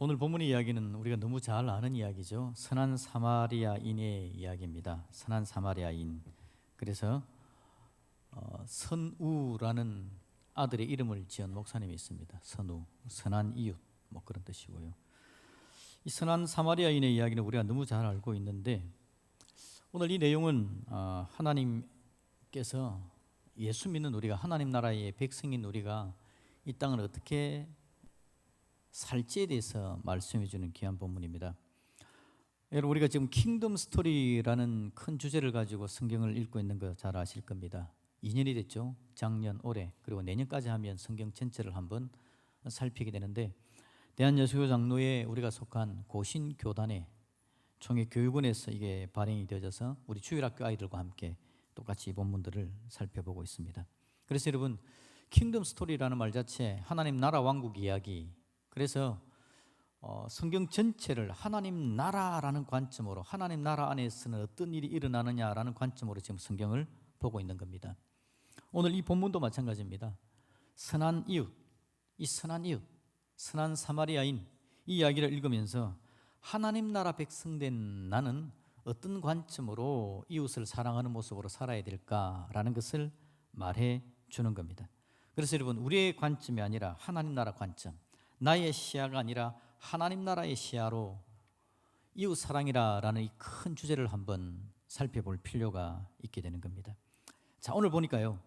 오늘 본문의 이야기는 우리가 너무 잘 아는 이야기죠. 선한 사마리아인의 이야기입니다. 선한 사마리아인. 그래서 선우라는 아들의 이름을 지은 목사님이 있습니다. 선우, 선한 이웃, 뭐 그런 뜻이고요. 이 선한 사마리아인의 이야기는 우리가 너무 잘 알고 있는데, 오늘 이 내용은 하나님께서 예수 믿는 우리가, 하나님 나라의 백성인 우리가 이 땅을 어떻게 살지에 대해서 말씀해 주는 귀한 본문입니다. 여러분, 우리가 지금 킹덤 스토리라는 큰 주제를 가지고 성경을 읽고 있는 거 잘 아실 겁니다. 2년이 됐죠. 작년, 올해, 그리고 내년까지 하면 성경 전체를 한번 살피게 되는데, 대한여수교 장로회 우리가 속한 고신교단의 총회 교육원에서 이게 발행이 되어져서 우리 주일학교 아이들과 함께 똑같이 이 본문들을 살펴보고 있습니다. 그래서 여러분, 킹덤 스토리라는 말 자체 하나님 나라 왕국 이야기, 그래서 성경 전체를 하나님 나라라는 관점으로, 하나님 나라 안에서는 어떤 일이 일어나느냐라는 관점으로 지금 성경을 보고 있는 겁니다. 오늘 이 본문도 마찬가지입니다. 선한 이웃, 이 선한 이웃, 선한 사마리아인, 이 이야기를 읽으면서 하나님 나라 백성된 나는 어떤 관점으로 이웃을 사랑하는 모습으로 살아야 될까라는 것을 말해 주는 겁니다. 그래서 여러분, 우리의 관점이 아니라 하나님 나라 관점, 나의 시야가 아니라 하나님 나라의 시야로 이웃 사랑이라는 이 큰 주제를 한번 살펴볼 필요가 있게 되는 겁니다. 자, 오늘 보니까요,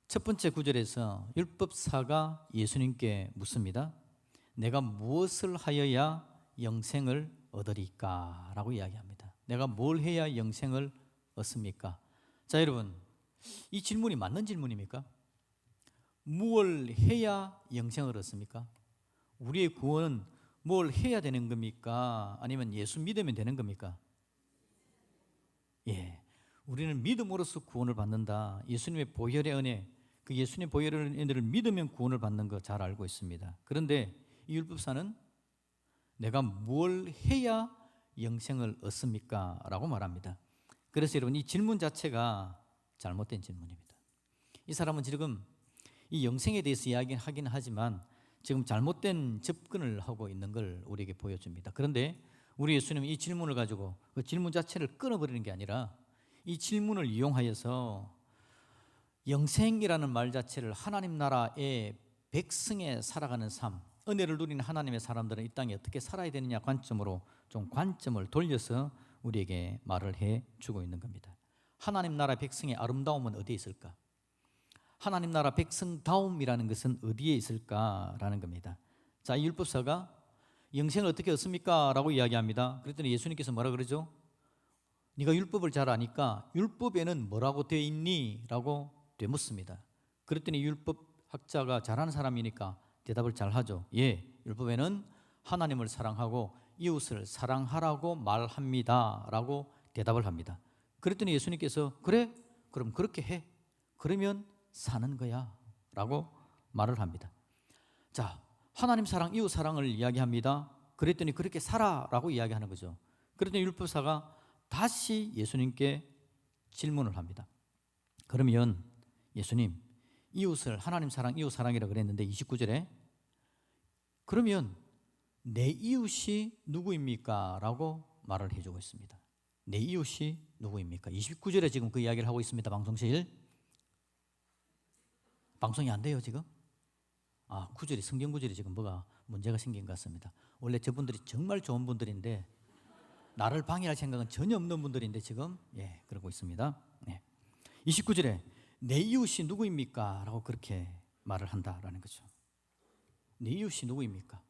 첫 번째 구절에서 율법사가 예수님께 묻습니다. 내가 무엇을 하여야 영생을 얻으리까? 라고 이야기합니다. 내가 뭘 해야 영생을 얻습니까? 자, 여러분, 이 질문이 맞는 질문입니까? 무엇을 해야 영생을 얻습니까? 우리의 구원은 뭘 해야 되는 겁니까? 아니면 예수 믿으면 되는 겁니까? 예, 우리는 믿음으로써 구원을 받는다. 예수님의 보혈의 은혜, 그 예수님의 보혈의 은혜를 믿으면 구원을 받는 거 잘 알고 있습니다. 그런데 이 율법사는 내가 뭘 해야 영생을 얻습니까? 라고 말합니다. 그래서 여러분, 이 질문 자체가 잘못된 질문입니다. 이 사람은 지금 이 영생에 대해서 이야기하긴 하지만 지금 잘못된 접근을 하고 있는 걸 우리에게 보여줍니다. 그런데 우리 예수님은 이 질문을 가지고 그 질문 자체를 끊어버리는 게 아니라 이 질문을 이용하여서 영생이라는 말 자체를 하나님 나라의 백성에 살아가는 삶, 은혜를 누리는 하나님의 사람들은 이 땅에 어떻게 살아야 되느냐 관점으로 좀 관점을 돌려서 우리에게 말을 해주고 있는 겁니다. 하나님 나라 백성의 아름다움은 어디에 있을까? 하나님 나라 백성다움이라는 것은 어디에 있을까라는 겁니다. 자, 이 율법사가 영생을 어떻게 얻습니까? 라고 이야기합니다. 그랬더니 예수님께서 뭐라 그러죠? 네가 율법을 잘 아니까 율법에는 뭐라고 되어 있니? 라고 되묻습니다. 그랬더니 율법학자가 잘하는 사람이니까 대답을 잘 하죠. 예, 율법에는 하나님을 사랑하고 이웃을 사랑하라고 말합니다. 라고 대답을 합니다. 그랬더니 예수님께서 그래? 그럼 그렇게 해. 그러면 사는 거야 라고 말을 합니다. 자, 하나님 사랑, 이웃 사랑을 이야기합니다. 그랬더니 그렇게 살아 라고 이야기하는 거죠. 그랬더니 율법사가 다시 예수님께 질문을 합니다. 그러면 예수님, 이웃을 하나님 사랑, 이웃 사랑이라고 그랬는데 29절에 그러면 내 이웃이 누구입니까? 라고 말을 해주고 있습니다. 내 이웃이 누구입니까? 29절에 지금 그 이야기를 하고 있습니다. 방송실 방송이 안 돼요 지금? 구절이, 성경 구절이 지금 뭐가 문제가 생긴 것 같습니다. 원래 저분들이 정말 좋은 분들인데 나를 방해할 생각은 전혀 없는 분들인데 지금 그러고 있습니다. 29절에 내 이웃이 누구입니까? 라고 그렇게 말을 한다라는 거죠. 내 이웃이 누구입니까?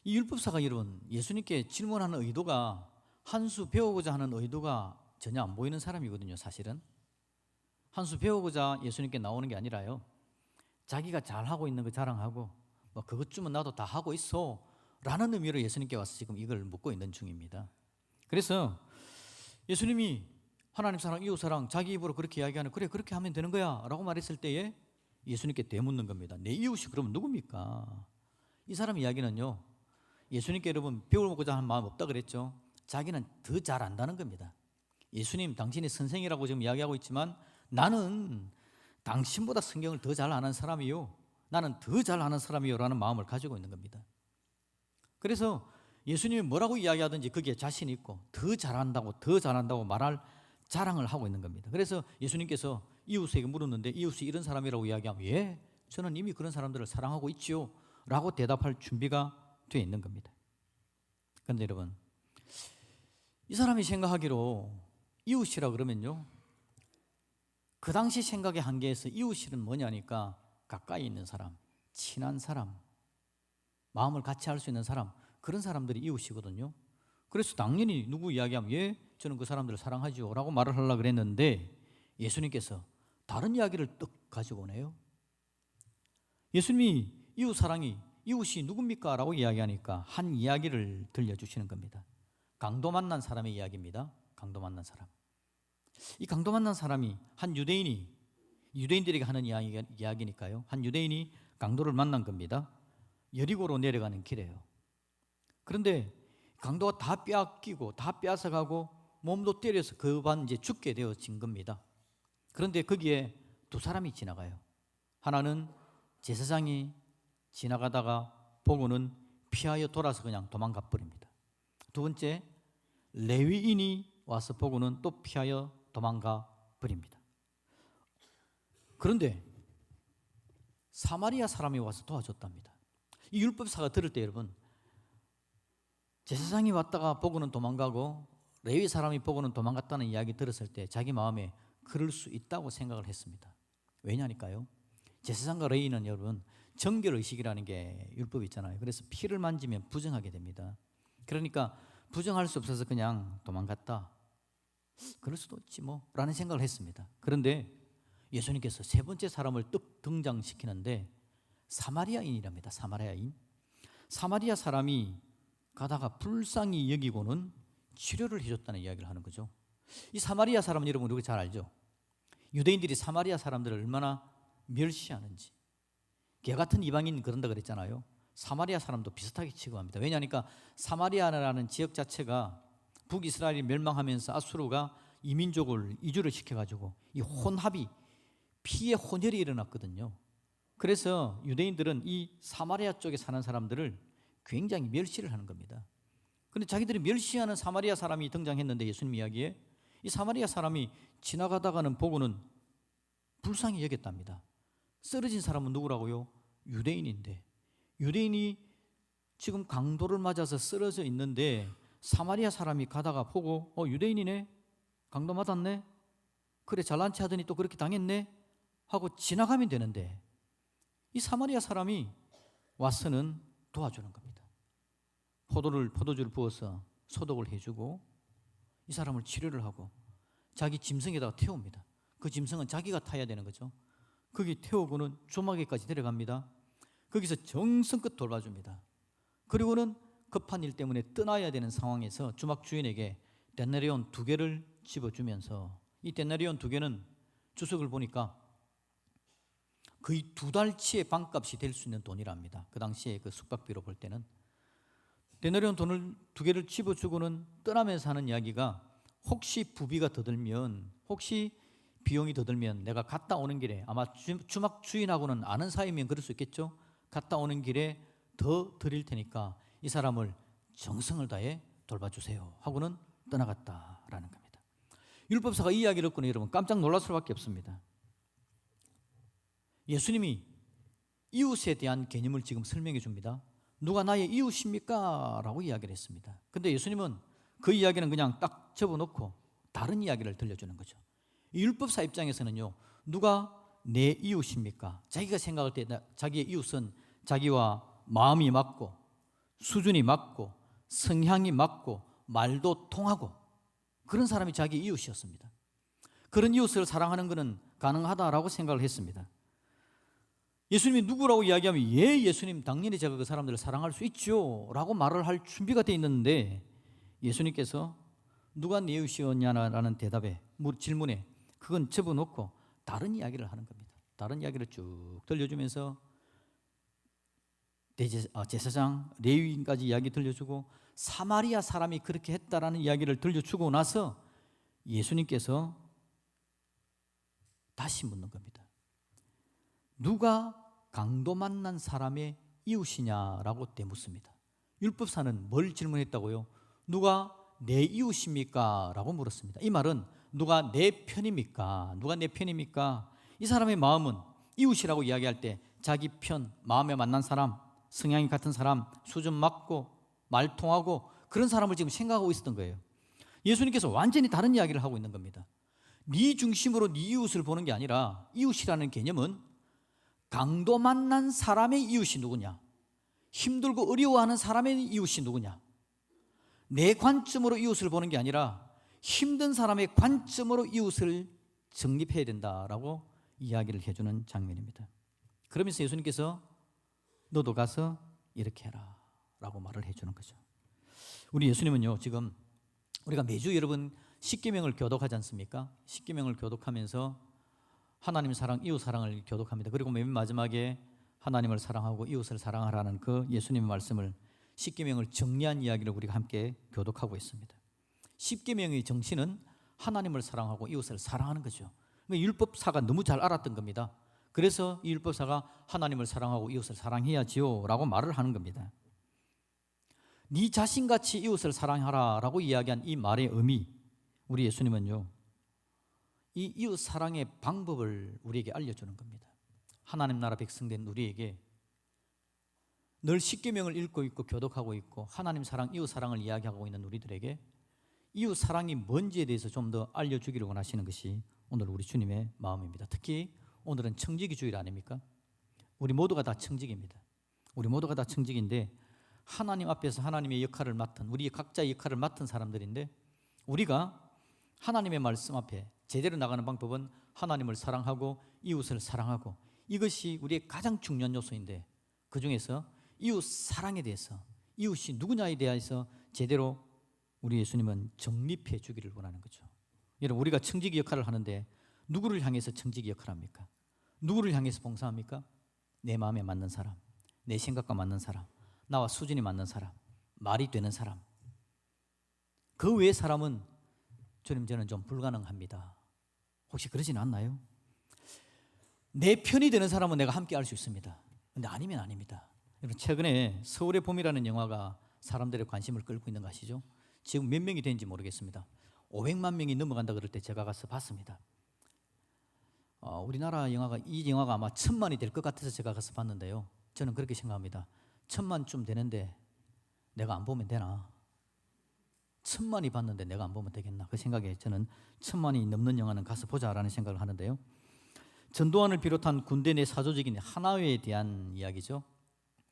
이 율법사가 여러분, 예수님께 질문하는 의도가, 한 수 배우고자 하는 의도가 전혀 안 보이는 사람이거든요. 사실은 한 수 배우고자 예수님께 나오는 게 아니라요, 자기가 잘하고 있는 거 자랑하고 뭐 그것쯤은 나도 다 하고 있어 라는 의미로 예수님께 와서 지금 이걸 묻고 있는 중입니다. 그래서 예수님이 하나님 사랑, 이웃 사랑 자기 입으로 그렇게 이야기하는, 그래 그렇게 하면 되는 거야 라고 말했을 때에 예수님께 되묻는 겁니다. 내 이웃이 그러면 누굽니까? 이 사람 이야기는요, 예수님께 여러분 배우고자 하는 마음 없다 그랬죠. 자기는 더 잘 안다는 겁니다. 예수님, 당신이 선생이라고 지금 이야기하고 있지만 나는 당신보다 성경을 더 잘 아는 사람이요, 나는 더 잘하는 사람이요라는 마음을 가지고 있는 겁니다. 그래서 예수님이 뭐라고 이야기하든지 거기에 자신 있고 더 잘한다고 말할 자랑을 하고 있는 겁니다. 그래서 예수님께서 이웃에게 물었는데 이웃이 이런 사람이라고 이야기하면 예, 저는 이미 그런 사람들을 사랑하고 있지요 라고 대답할 준비가 되어 있는 겁니다. 그런데 여러분, 이 사람이 생각하기로 이웃이라 그러면요, 그 당시 생각의 한계에서 이웃이는 뭐냐니까 가까이 있는 사람, 친한 사람, 마음을 같이 할 수 있는 사람, 그런 사람들이 이웃이거든요. 그래서 당연히 누구 이야기하면 예, 저는 그 사람들을 사랑하죠 라고 말을 하려고 그랬는데 예수님께서 다른 이야기를 떡 가지고 오네요. 예수님이 이웃 사랑이 이웃이 누굽니까? 라고 이야기하니까 한 이야기를 들려주시는 겁니다. 강도 만난 사람의 이야기입니다. 강도 만난 사람. 이 강도 만난 사람이 한 유대인들에게 하는 이야기니까요. 한 유대인이 강도를 만난 겁니다. 여리고로 내려가는 길이에요. 그런데 강도가 다 빼앗기고 다 빼앗아가고 몸도 때려서 그 반 이제 죽게 되어진 겁니다. 그런데 거기에 두 사람이 지나가요. 하나는 제사장이 지나가다가 보고는 피하여 돌아서 그냥 도망가 버립니다. 두 번째, 레위인이 와서 보고는 또 피하여 도망가 버립니다. 그런데 사마리아 사람이 와서 도와줬답니다. 이 율법사가 들을 때 여러분, 제사장이 왔다가 보고는 도망가고 레위 사람이 보고는 도망갔다는 이야기 들었을 때 자기 마음에 그럴 수 있다고 생각을 했습니다. 왜냐니까요, 제사장과 레위는 여러분 정결의식이라는 게 율법이 있잖아요. 그래서 피를 만지면 부정하게 됩니다. 그러니까 부정할 수 없어서 그냥 도망갔다, 그럴 수도 있지 뭐 라는 생각을 했습니다. 그런데 예수님께서 세 번째 사람을 뚝 등장시키는데 사마리아인이랍니다. 사마리아 사람이 가다가 불쌍히 여기고는 치료를 해줬다는 이야기를 하는 거죠. 이 사마리아 사람은 여러분 우리가 잘 알죠. 유대인들이 사마리아 사람들을 얼마나 멸시하는지. 개 같은 이방인 그런다 그랬잖아요. 사마리아 사람도 비슷하게 취급합니다. 왜냐하니까 사마리아라는 지역 자체가 북이스라엘이 멸망하면서 아수르가 이민족을 이주를 시켜가지고 이 혼합이 피의 혼혈이 일어났거든요. 그래서 유대인들은 이 사마리아 쪽에 사는 사람들을 굉장히 멸시를 하는 겁니다. 그런데 자기들이 멸시하는 사마리아 사람이 등장했는데 예수님 이야기에 이 사마리아 사람이 지나가다가는 보고는 불쌍히 여겼답니다. 쓰러진 사람은 누구라고요? 유대인인데, 유대인이 지금 강도를 맞아서 쓰러져 있는데 사마리아 사람이 가다가 보고 유대인이네? 강도 맞았네? 그래 잘난 체 하더니 또 그렇게 당했네? 하고 지나가면 되는데 이 사마리아 사람이 와서는 도와주는 겁니다. 포도주를 부어서 소독을 해주고 이 사람을 치료를 하고 자기 짐승에다가 태웁니다. 그 짐승은 자기가 타야 되는 거죠. 거기 태우고는 조막에까지 데려갑니다. 거기서 정성껏 돌봐줍니다. 그리고는 급한 일 때문에 떠나야 되는 상황에서 주막 주인에게 데나리온 2개를 집어주면서 이 데나리온 2개는 주석을 보니까 거의 2달치의 방값이 될 수 있는 돈이랍니다. 그 당시에 그 숙박비로 볼 때는. 데나리온 돈을 2개를 집어주고는 떠나면서 하는 이야기가 혹시 부비가 더 들면, 혹시 비용이 더 들면 내가 갔다 오는 길에, 아마 주막 주인하고는 아는 사이면 그럴 수 있겠죠. 갔다 오는 길에 더 드릴 테니까 이 사람을 정성을 다해 돌봐주세요 하고는 떠나갔다라는 겁니다. 율법사가 이 이야기를 듣고는 여러분 깜짝 놀랄 수밖에 없습니다. 예수님이 이웃에 대한 개념을 지금 설명해 줍니다. 누가 나의 이웃입니까? 라고 이야기를 했습니다. 근데 예수님은 그 이야기는 그냥 딱 접어놓고 다른 이야기를 들려주는 거죠. 이 율법사 입장에서는요, 누가 내 이웃입니까? 자기가 생각할 때 자기의 이웃은 자기와 마음이 맞고 수준이 맞고 성향이 맞고 말도 통하고 그런 사람이 자기 이웃이었습니다. 그런 이웃을 사랑하는 것은 가능하다라고 생각을 했습니다. 예수님이 누구라고 이야기하면 예, 예수님 당연히 제가 그 사람들을 사랑할 수 있죠 라고 말을 할 준비가 되어 있는데 예수님께서 누가 내 이웃이었냐라는 질문에 그건 접어놓고 다른 이야기를 하는 겁니다. 다른 이야기를 쭉 들려주면서 제사장, 레위인까지 이야기 들려주고 사마리아 사람이 그렇게 했다라는 이야기를 들려주고 나서 예수님께서 다시 묻는 겁니다. 누가 강도 만난 사람의 이웃이냐라고 되묻습니다. 율법사는 뭘 질문했다고요? 누가 내 이웃입니까? 라고 물었습니다. 이 말은 누가 내 편입니까? 누가 내 편입니까? 이 사람의 마음은 이웃이라고 이야기할 때 자기 편, 마음에 맞는 사람, 성향이 같은 사람, 수준 맞고 말 통하고 그런 사람을 지금 생각하고 있었던 거예요. 예수님께서 완전히 다른 이야기를 하고 있는 겁니다. 네 중심으로 네 이웃을 보는 게 아니라 이웃이라는 개념은 강도 만난 사람의 이웃이 누구냐, 힘들고 어려워하는 사람의 이웃이 누구냐, 내 관점으로 이웃을 보는 게 아니라 힘든 사람의 관점으로 이웃을 정립해야 된다라고 이야기를 해주는 장면입니다. 그러면서 예수님께서 너도 가서 이렇게 해라 라고 말을 해주는 거죠. 우리 예수님은요, 지금 우리가 매주 여러분 십계명을 교독하지 않습니까? 십계명을 교독하면서 하나님 사랑, 이웃 사랑을 교독합니다. 그리고 맨 마지막에 하나님을 사랑하고 이웃을 사랑하라는 그 예수님의 말씀을 십계명을 정리한 이야기를 우리가 함께 교독하고 있습니다. 십계명의 정신은 하나님을 사랑하고 이웃을 사랑하는 거죠. 율법사가 너무 잘 알았던 겁니다. 그래서 이 율법사가 하나님을 사랑하고 이웃을 사랑해야지요 라고 말을 하는 겁니다. 네 자신같이 이웃을 사랑하라 라고 이야기한 이 말의 의미, 우리 예수님은요, 이 이웃 사랑의 방법을 우리에게 알려주는 겁니다. 하나님 나라 백성된 우리에게 늘 십계명을 읽고 있고 교독하고 있고 하나님 사랑, 이웃 사랑을 이야기하고 있는 우리들에게 이웃 사랑이 뭔지에 대해서 좀 더 알려주기를 원하시는 것이 오늘 우리 주님의 마음입니다. 특히 오늘은 청지기 주일 아닙니까? 우리 모두가 다 청지기입니다. 우리 모두가 다 청지기인데 하나님 앞에서 하나님의 역할을 맡은, 우리 각자의 역할을 맡은 사람들인데, 우리가 하나님의 말씀 앞에 제대로 나가는 방법은 하나님을 사랑하고 이웃을 사랑하고, 이것이 우리의 가장 중요한 요소인데 그 중에서 이웃 사랑에 대해서, 이웃이 누구냐에 대해서 제대로 우리 예수님은 정립해 주기를 원하는 거죠. 여러분, 우리가 청지기 역할을 하는데 누구를 향해서 청지기 역할을 합니까? 누구를 향해서 봉사합니까? 내 마음에 맞는 사람, 내 생각과 맞는 사람, 나와 수준이 맞는 사람, 말이 되는 사람. 그 외의 사람은 주님, 저는 좀 불가능합니다. 혹시 그러지는 않나요? 내 편이 되는 사람은 내가 함께 할 수 있습니다. 근데 아니면 아닙니다. 여러분, 최근에 서울의 봄이라는 영화가 사람들의 관심을 끌고 있는 거 아시죠? 지금 몇 명이 되는지 모르겠습니다. 500만 명이 넘어간다 그럴 때 제가 가서 봤습니다. 우리나라 영화가, 이 영화가 아마 1000만이 될 것 같아서 제가 가서 봤는데요, 저는 그렇게 생각합니다. 1000만쯤 되는데 내가 안 보면 되나? 1000만이 봤는데 내가 안 보면 되겠나? 그 생각에 저는 1000만이 넘는 영화는 가서 보자라는 생각을 하는데요, 전두환을 비롯한 군대 내 사조직인 하나회에 대한 이야기죠.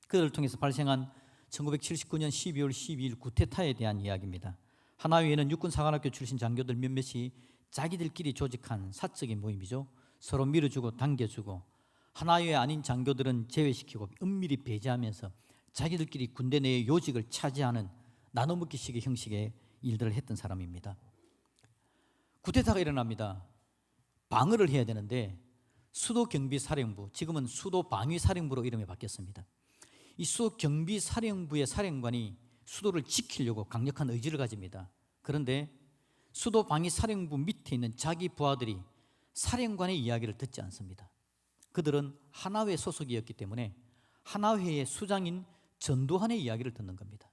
그들을 통해서 발생한 1979년 12월 12일 구테타에 대한 이야기입니다. 하나회에는 육군사관학교 출신 장교들 몇몇이 자기들끼리 조직한 사적인 모임이죠. 서로 밀어주고 당겨주고, 하나회 아닌 장교들은 제외시키고 은밀히 배제하면서 자기들끼리 군대 내의 요직을 차지하는 나눠먹기식의 형식의 일들을 했던 사람입니다. 구테타가 일어납니다. 방어를 해야 되는데 수도경비사령부, 지금은 수도방위사령부로 이름이 바뀌었습니다. 이 수도경비사령부의 사령관이 수도를 지키려고 강력한 의지를 가집니다. 그런데 수도방위사령부 밑에 있는 자기 부하들이 사령관의 이야기를 듣지 않습니다. 그들은 하나회 소속이었기 때문에 하나회의 수장인 전두환의 이야기를 듣는 겁니다.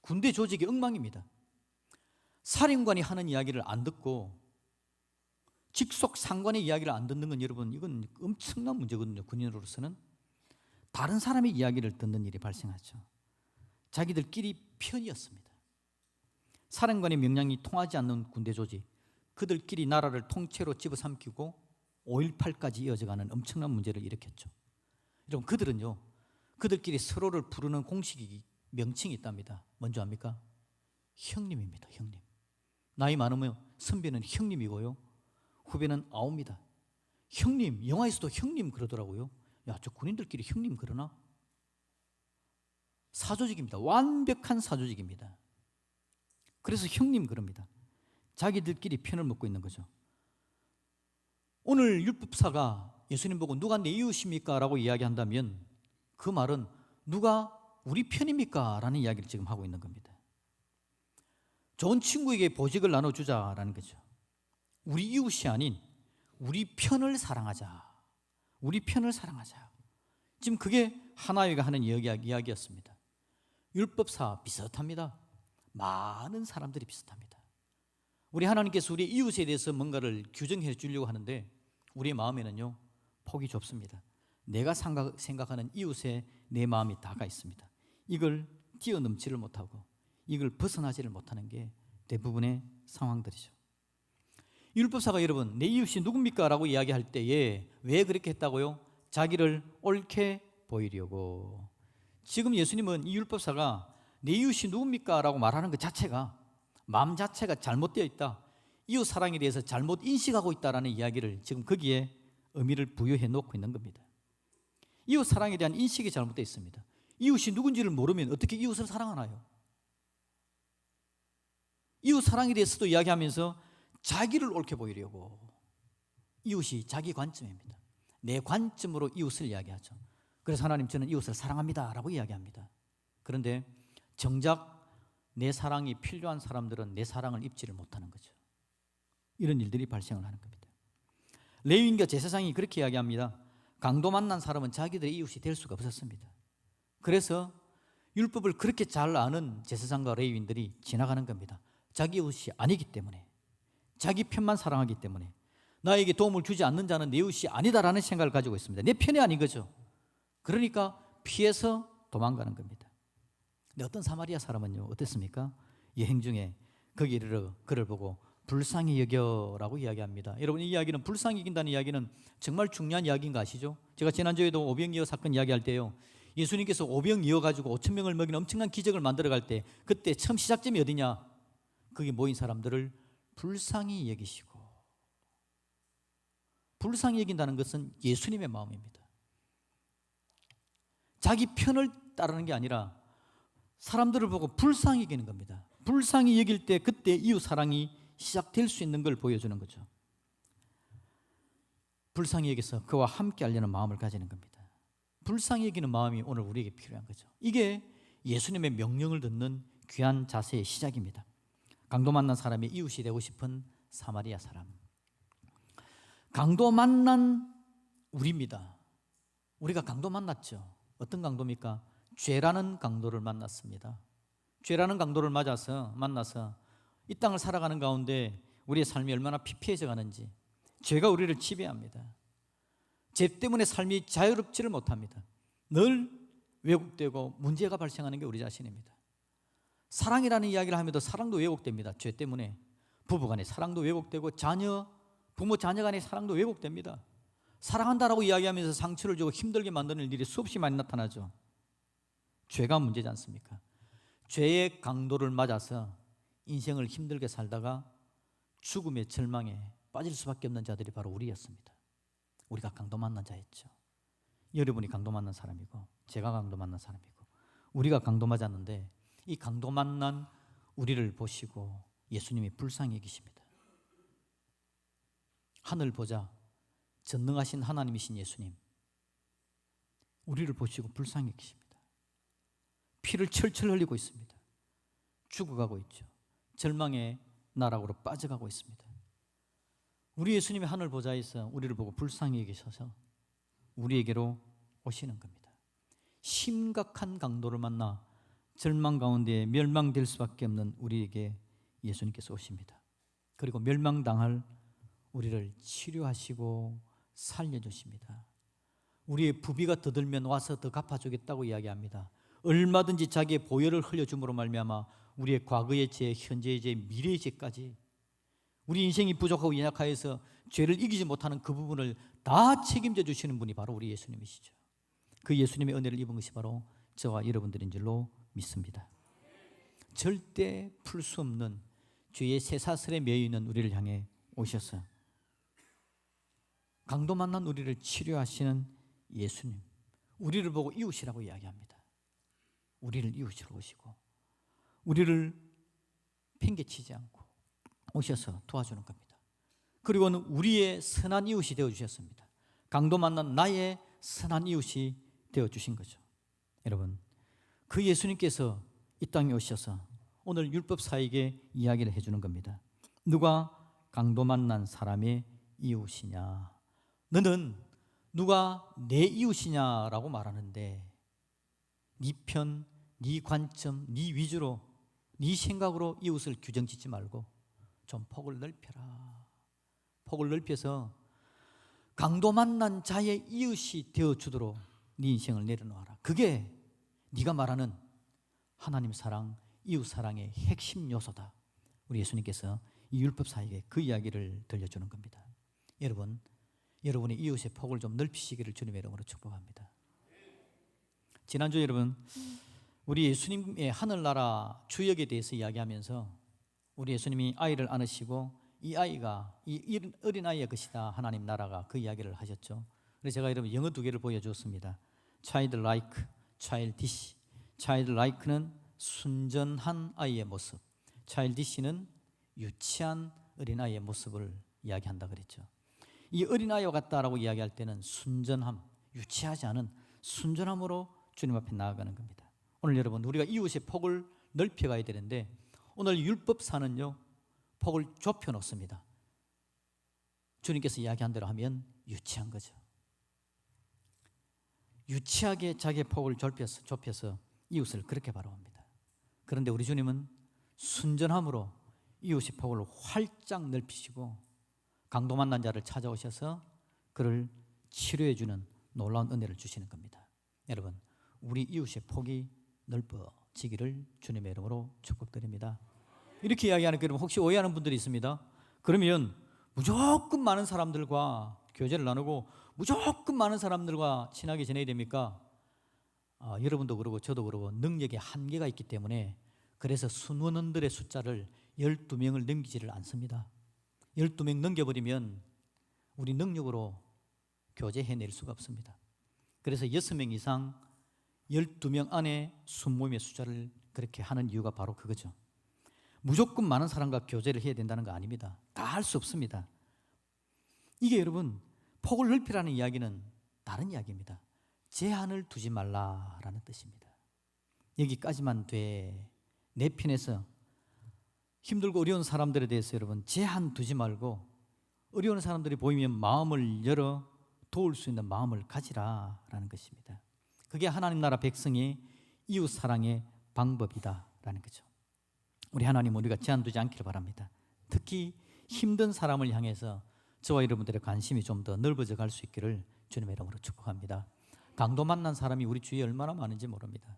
군대 조직이 엉망입니다. 사령관이 하는 이야기를 안 듣고 직속 상관의 이야기를 안 듣는 건, 여러분, 이건 엄청난 문제거든요. 군인으로서는 다른 사람의 이야기를 듣는 일이 발생하죠. 자기들끼리 편이었습니다. 사령관의 명령이 통하지 않는 군대 조직, 그들끼리 나라를 통째로 집어삼키고 5.18까지 이어져가는 엄청난 문제를 일으켰죠. 여러분, 그들은요, 그들끼리 서로를 부르는 공식이, 명칭이 있답니다. 뭔지 압니까? 형님입니다. 형님. 나이 많으면 선배는 형님이고요, 후배는 아옵니다. 형님, 영화에서도 형님 그러더라고요. 야, 저 군인들끼리 형님 그러나? 사조직입니다. 완벽한 사조직입니다. 그래서 형님 그럽니다. 자기들끼리 편을 먹고 있는 거죠. 오늘 율법사가 예수님 보고 누가 내 이웃입니까? 라고 이야기한다면 그 말은 누가 우리 편입니까? 라는 이야기를 지금 하고 있는 겁니다. 좋은 친구에게 보직을 나눠주자라는 거죠. 우리 이웃이 아닌 우리 편을 사랑하자. 우리 편을 사랑하자. 지금 그게 하나위가 하는 이야기였습니다. 율법사와 비슷합니다. 많은 사람들이 비슷합니다. 우리 하나님께서 우리 이웃에 대해서 뭔가를 규정해 주려고 하는데 우리의 마음에는요 폭이 좁습니다. 내가 생각하는 이웃에 내 마음이 다가 있습니다. 이걸 뛰어넘지를 못하고 이걸 벗어나지를 못하는 게 대부분의 상황들이죠. 율법사가 여러분 내 이웃이 누굽니까? 라고 이야기할 때에 왜 그렇게 했다고요? 자기를 옳게 보이려고. 지금 예수님은 이 율법사가 내 이웃이 누굽니까? 라고 말하는 것 자체가 마음 자체가 잘못되어 있다, 이웃 사랑에 대해서 잘못 인식하고 있다라는 이야기를 지금 거기에 의미를 부여해 놓고 있는 겁니다. 이웃 사랑에 대한 인식이 잘못되어 있습니다. 이웃이 누군지를 모르면 어떻게 이웃을 사랑하나요? 이웃 사랑에 대해서도 이야기하면서 자기를 옳게 보이려고. 이웃이 자기 관점입니다. 내 관점으로 이웃을 이야기하죠. 그래서 하나님 저는 이웃을 사랑합니다 라고 이야기합니다. 그런데 정작 내 사랑이 필요한 사람들은 내 사랑을 입지를 못하는 거죠. 이런 일들이 발생을 하는 겁니다. 레위인과 제사장이 그렇게 이야기합니다. 강도 만난 사람은 자기들의 이웃이 될 수가 없었습니다. 그래서 율법을 그렇게 잘 아는 제사장과 레위인들이 지나가는 겁니다. 자기 이웃이 아니기 때문에, 자기 편만 사랑하기 때문에 나에게 도움을 주지 않는 자는 내 이웃이 아니다라는 생각을 가지고 있습니다. 내 편이 아닌 거죠. 그러니까 피해서 도망가는 겁니다. 근데 어떤 사마리아 사람은요 어땠습니까? 여행 중에 거기 이르러 그를 보고 불쌍히 여겨라고 이야기합니다. 여러분 이 이야기는 불쌍히 여긴다는 이야기는 정말 중요한 이야기인 거 아시죠? 제가 지난주에도 오병이어 사건 이야기할 때요 예수님께서 오병 이어가지고 5천 명을 먹이는 엄청난 기적을 만들어갈 때 그때 처음 시작점이 어디냐? 거기 모인 사람들을 불쌍히 여기시고. 불쌍히 여긴다는 것은 예수님의 마음입니다. 자기 편을 따르는 게 아니라 사람들을 보고 불쌍히 여기는 겁니다. 불쌍히 여길 때 그때 이웃 사랑이 시작될 수 있는 걸 보여주는 거죠. 불쌍히 여기서 그와 함께 하려는 마음을 가지는 겁니다. 불쌍히 여기는 마음이 오늘 우리에게 필요한 거죠. 이게 예수님의 명령을 듣는 귀한 자세의 시작입니다. 강도 만난 사람이 이웃이 되고 싶은 사마리아 사람. 강도 만난 우리입니다. 우리가 강도 만났죠. 어떤 강도입니까? 죄라는 강도를 만났습니다. 죄라는 강도를 만나서 이 땅을 살아가는 가운데 우리의 삶이 얼마나 피폐해져 가는지, 죄가 우리를 지배합니다. 죄 때문에 삶이 자유롭지를 못합니다. 늘 왜곡되고 문제가 발생하는 게 우리 자신입니다. 사랑이라는 이야기를 하면서 사랑도 왜곡됩니다. 죄 때문에 부부간의 사랑도 왜곡되고 부모 자녀 간의 사랑도 왜곡됩니다. 사랑한다라고 이야기하면서 상처를 주고 힘들게 만드는 일이 수없이 많이 나타나죠. 죄가 문제지 않습니까? 죄의 강도를 맞아서 인생을 힘들게 살다가 죽음의 절망에 빠질 수밖에 없는 자들이 바로 우리였습니다. 우리가 강도 만난 자였죠. 여러분이 강도 만난 사람이고 제가 강도 만난 사람이고 우리가 강도 맞았는데 이 강도 만난 우리를 보시고 예수님이 불쌍히 여기십니다. 하늘 보자 전능하신 하나님이신 예수님, 우리를 보시고 불쌍히 여기십니다. 피를 철철 흘리고 있습니다. 죽어가고 있죠. 절망의 나락으로 빠져가고 있습니다. 우리 예수님의 하늘 보좌에서 우리를 보고 불쌍히 여기셔서 우리에게로 오시는 겁니다. 심각한 강도를 만나 절망 가운데 멸망될 수밖에 없는 우리에게 예수님께서 오십니다. 그리고 멸망당할 우리를 치료하시고 살려주십니다. 우리의 부비가 더 들면 와서 더 갚아주겠다고 이야기합니다. 얼마든지 자기의 보혈을 흘려줌으로 말미암아 우리의 과거의 죄, 현재의 죄, 미래의 죄까지 우리 인생이 부족하고 연약하여서 죄를 이기지 못하는 그 부분을 다 책임져 주시는 분이 바로 우리 예수님이시죠. 그 예수님의 은혜를 입은 것이 바로 저와 여러분들인 줄로 믿습니다. 절대 풀 수 없는 죄의 쇠사슬에 매여 있는 우리를 향해 오셔서 강도 만난 우리를 치료하시는 예수님, 우리를 보고 이웃이라고 이야기합니다. 우리를 이웃으로 오시고 우리를 팽개치지 않고 오셔서 도와주는 겁니다. 그리고는 우리의 선한 이웃이 되어주셨습니다. 강도 만난 나의 선한 이웃이 되어주신 거죠. 여러분, 그 예수님께서 이 땅에 오셔서 오늘 율법사에게 이야기를 해주는 겁니다. 누가 강도 만난 사람의 이웃이냐? 너는 누가 내 이웃이냐라고 말하는데 네 편, 네 관점, 네 위주로, 네 생각으로 이웃을 규정짓지 말고 좀 폭을 넓혀라. 폭을 넓혀서 강도 만난 자의 이웃이 되어주도록 네 인생을 내려놓아라. 그게 네가 말하는 하나님 사랑, 이웃 사랑의 핵심 요소다. 우리 예수님께서 이 율법사에게 그 이야기를 들려주는 겁니다. 여러분, 여러분의 이웃의 폭을 좀 넓히시기를 주님의 이름으로 축복합니다. 지난주 여러분, 우리 예수님의 하늘나라 주역에 대해서 이야기하면서 우리 예수님이 아이를 안으시고 이 아이가 이 어린아이의 것이다, 하나님 나라가, 그 이야기를 하셨죠. 그래서 제가 여러분 영어 2개를 보여줬습니다. Childlike, childish. Childlike는 순전한 아이의 모습, childish는 유치한 어린아이의 모습을 이야기한다 그랬죠. 이 어린아이와 같다라고 이야기할 때는 순전함, 유치하지 않은 순전함으로 주님 앞에 나아가는 겁니다. 오늘 여러분, 우리가 이웃의 폭을 넓혀가야 되는데 오늘 율법사는요, 폭을 좁혀 놓습니다. 주님께서 이야기한 대로 하면 유치한 거죠. 유치하게 자기의 폭을 좁혀서 이웃을 그렇게 바라봅니다. 그런데 우리 주님은 순전함으로 이웃의 폭을 활짝 넓히시고 강도 만난 자를 찾아오셔서 그를 치료해 주는 놀라운 은혜를 주시는 겁니다. 여러분, 우리 이웃의 폭이 넓어지기를 주님의 이름으로 축복드립니다. 이렇게 이야기하는 여러분, 혹시 오해하는 분들이 있습니다. 그러면 무조건 많은 사람들과 교제를 나누고 무조건 많은 사람들과 친하게 지내야 됩니까? 여러분도 그러고 저도 그러고 능력에 한계가 있기 때문에 그래서 순원원들의 숫자를 12명을 넘기지를 않습니다. 12명 넘겨버리면 우리 능력으로 교제해낼 수가 없습니다. 그래서 6명 이상 12명 안에 순모임의 숫자를 그렇게 하는 이유가 바로 그거죠. 무조건 많은 사람과 교제를 해야 된다는 거 아닙니다. 다 할 수 없습니다. 이게 여러분, 폭을 넓히라는 이야기는 다른 이야기입니다. 제한을 두지 말라라는 뜻입니다. 여기까지만 돼. 내 편에서 힘들고 어려운 사람들에 대해서 여러분 제한 두지 말고 어려운 사람들이 보이면 마음을 열어 도울 수 있는 마음을 가지라라는 것입니다. 그게 하나님 나라 백성의 이웃 사랑의 방법이다라는 거죠. 우리 하나님, 우리가 제한 두지 않기를 바랍니다. 특히 힘든 사람을 향해서 저와 여러분들의 관심이 좀 더 넓어져 갈 수 있기를 주님의 이름으로 축복합니다. 강도 만난 사람이 우리 주위에 얼마나 많은지 모릅니다.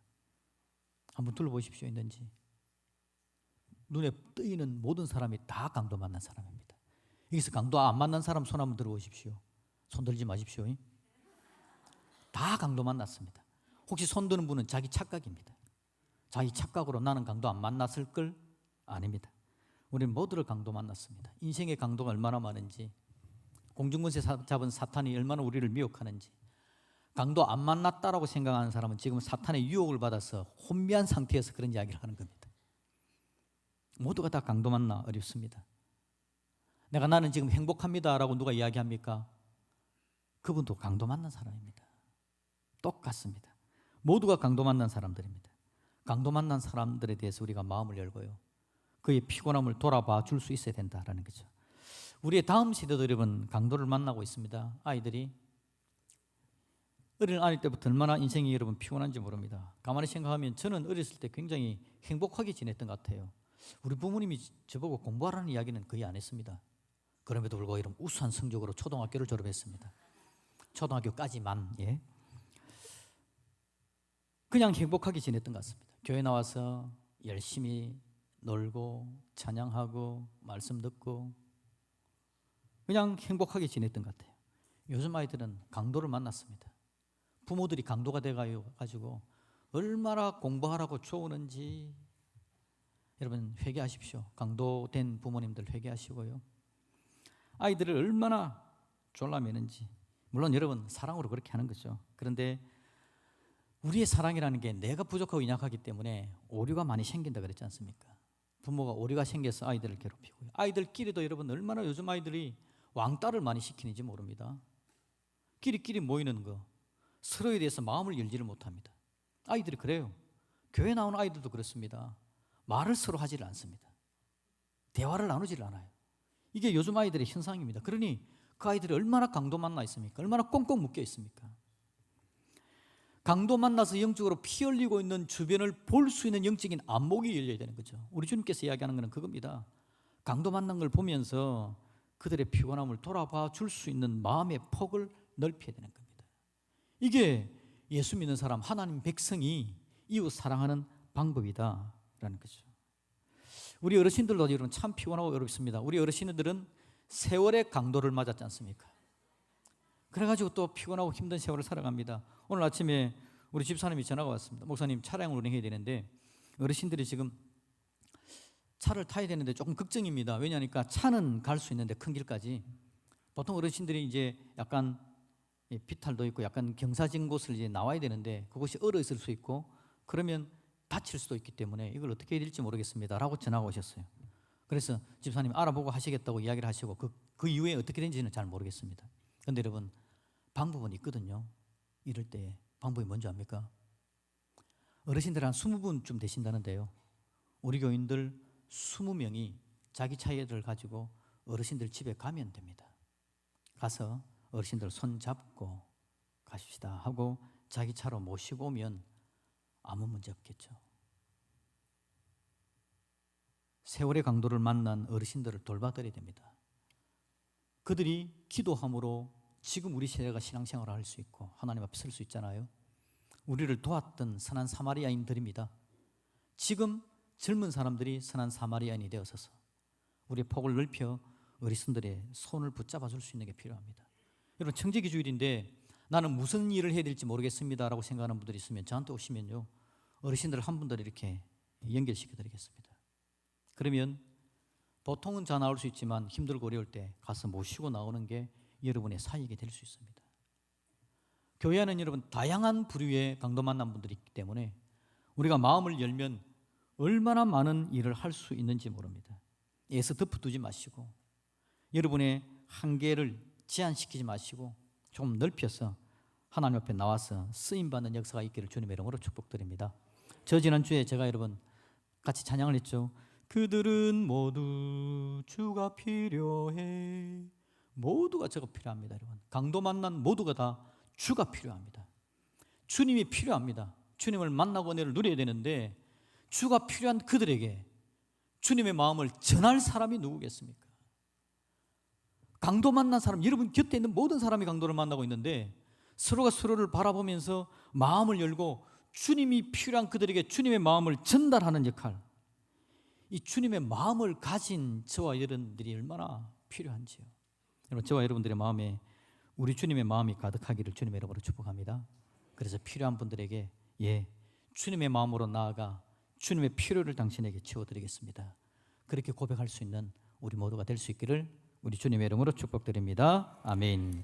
한번 둘러보십시오. 있는지. 눈에 뜨이는 모든 사람이 다 강도 만난 사람입니다. 여기서 강도 안 만난 사람 손 한번 들어보십시오. 손 들지 마십시오. 다 강도 만났습니다. 혹시 손 드는 분은 자기 착각입니다. 자기 착각으로 나는 강도 안 만났을 걸? 아닙니다. 우리는 모두를 강도 만났습니다. 인생의 강도가 얼마나 많은지, 공중권세 잡은 사탄이 얼마나 우리를 미혹하는지, 강도 안 만났다라고 생각하는 사람은 지금 사탄의 유혹을 받아서 혼미한 상태에서 그런 이야기를 하는 겁니다. 모두가 다 강도 만나 어렵습니다. 나는 지금 행복합니다라고 누가 이야기합니까? 그분도 강도 만난 사람입니다. 똑같습니다. 모두가 강도 만난 사람들입니다. 강도 만난 사람들에 대해서 우리가 마음을 열고요, 그의 피곤함을 돌아봐 줄 수 있어야 된다라는 거죠. 우리의 다음 세대도 여러분 강도를 만나고 있습니다. 아이들이 어린 아이 때부터 얼마나 인생이 여러분 피곤한지 모릅니다. 가만히 생각하면 저는 어렸을 때 굉장히 행복하게 지냈던 것 같아요. 우리 부모님이 저보고 공부하라는 이야기는 거의 안 했습니다. 그럼에도 불구하고 여러분 우수한 성적으로 초등학교를 졸업했습니다. 초등학교까지만. 그냥 행복하게 지냈던 것 같습니다. 교회 나와서 열심히 놀고 찬양하고 말씀 듣고 그냥 행복하게 지냈던 것 같아요. 요즘 아이들은 강도를 만났습니다. 부모들이 강도가 돼가지고 얼마나 공부하라고 쪼우는지. 여러분 회개하십시오. 강도된 부모님들 회개하시고요, 아이들을 얼마나 졸라매는지. 물론 여러분 사랑으로 그렇게 하는 거죠. 그런데 우리의 사랑이라는 게 내가 부족하고 연약하기 때문에 오류가 많이 생긴다 그랬지 않습니까? 부모가 오류가 생겨서 아이들을 괴롭히고요, 아이들끼리도 여러분 얼마나 요즘 아이들이 왕따를 많이 시키는지 모릅니다. 끼리끼리 모이는 거, 서로에 대해서 마음을 열지를 못합니다. 아이들이 그래요. 교회 나오는 아이들도 그렇습니다. 말을 서로 하지를 않습니다. 대화를 나누지를 않아요. 이게 요즘 아이들의 현상입니다. 그러니 그 아이들이 얼마나 강도 만나 있습니까? 얼마나 꽁꽁 묶여 있습니까? 강도 만나서 영적으로 피 흘리고 있는 주변을 볼 수 있는 영적인 안목이 열려야 되는 거죠. 우리 주님께서 이야기하는 것은 그겁니다. 강도 만난 걸 보면서 그들의 피곤함을 돌아봐 줄 수 있는 마음의 폭을 넓혀야 되는 겁니다. 이게 예수 믿는 사람, 하나님 백성이 이웃 사랑하는 방법이다라는 거죠. 우리 어르신들도 여러분 참 피곤하고 어렵습니다. 우리 어르신들은 세월의 강도를 맞았지 않습니까? 그래가지고 또 피곤하고 힘든 세월을 살아갑니다. 오늘 아침에 우리 집사님이 전화가 왔습니다. 목사님, 차량을 운행해야 되는데 어르신들이 지금 차를 타야 되는데 조금 걱정입니다. 왜냐하니까 차는 갈 수 있는데 큰 길까지 보통 어르신들이 이제 약간 비탈도 있고 약간 경사진 곳을 이제 나와야 되는데 그곳이 얼어 있을 수 있고 그러면 다칠 수도 있기 때문에 이걸 어떻게 해야 될지 모르겠습니다 라고 전화가 오셨어요. 그래서 집사님이 알아보고 하시겠다고 이야기를 하시고 그 이후에 어떻게 된지는 잘 모르겠습니다. 그런데 여러분, 방법은 있거든요. 이럴 때 방법이 뭔지 압니까? 어르신들 한 20분쯤 되신다는데요, 우리 교인들 20명이 자기 차를 가지고 어르신들 집에 가면 됩니다. 가서 어르신들 손 잡고 가십시다 하고 자기 차로 모시고 오면 아무 문제 없겠죠. 세월의 강도를 만난 어르신들을 돌봐드려야 됩니다. 그들이 기도함으로 지금 우리 세대가 신앙생활을 할 수 있고 하나님 앞에 설 수 있잖아요. 우리를 도왔던 선한 사마리아인들입니다. 지금 젊은 사람들이 선한 사마리아인이 되어서서 우리의 폭을 넓혀 어르신들의 손을 붙잡아 줄 수 있는 게 필요합니다. 여러분, 청지기 주일인데 나는 무슨 일을 해야 될지 모르겠습니다 라고 생각하는 분들이 있으면 저한테 오시면요, 어르신들 한 분들 이렇게 연결시켜 드리겠습니다. 그러면 보통은 잘 나올 수 있지만 힘들고 어려울 때 가서 모시고 나오는 게 여러분의 사역이 될 수 있습니다. 교회 안에는 여러분 다양한 부류의 강도 만난 분들이 있기 때문에 우리가 마음을 열면 얼마나 많은 일을 할 수 있는지 모릅니다. 애써 덮어두지 마시고 여러분의 한계를 제한시키지 마시고 조금 넓혀서 하나님 앞에 나와서 쓰임받는 역사가 있기를 주님의 이름으로 축복드립니다. 저 지난주에 제가 여러분 같이 찬양을 했죠. 그들은 모두 주가 필요해. 모두가 저가 필요합니다. 여러분, 강도 만난 모두가 다 주가 필요합니다. 주님이 필요합니다. 주님을 만나고 은혜를 누려야 되는데 주가 필요한 그들에게 주님의 마음을 전할 사람이 누구겠습니까? 강도 만난 사람, 여러분 곁에 있는 모든 사람이 강도를 만나고 있는데 서로가 서로를 바라보면서 마음을 열고 주님이 필요한 그들에게 주님의 마음을 전달하는 역할, 이 주님의 마음을 가진 저와 여러분들이 얼마나 필요한지요. 여러분, 저와 여러분들의 마음에 우리 주님의 마음이 가득하기를 주님의 이름으로 축복합니다. 그래서 필요한 분들에게 주님의 마음으로 나아가 주님의 필요를 당신에게 채워드리겠습니다. 그렇게 고백할 수 있는 우리 모두가 될 수 있기를 우리 주님의 이름으로 축복드립니다. 아멘.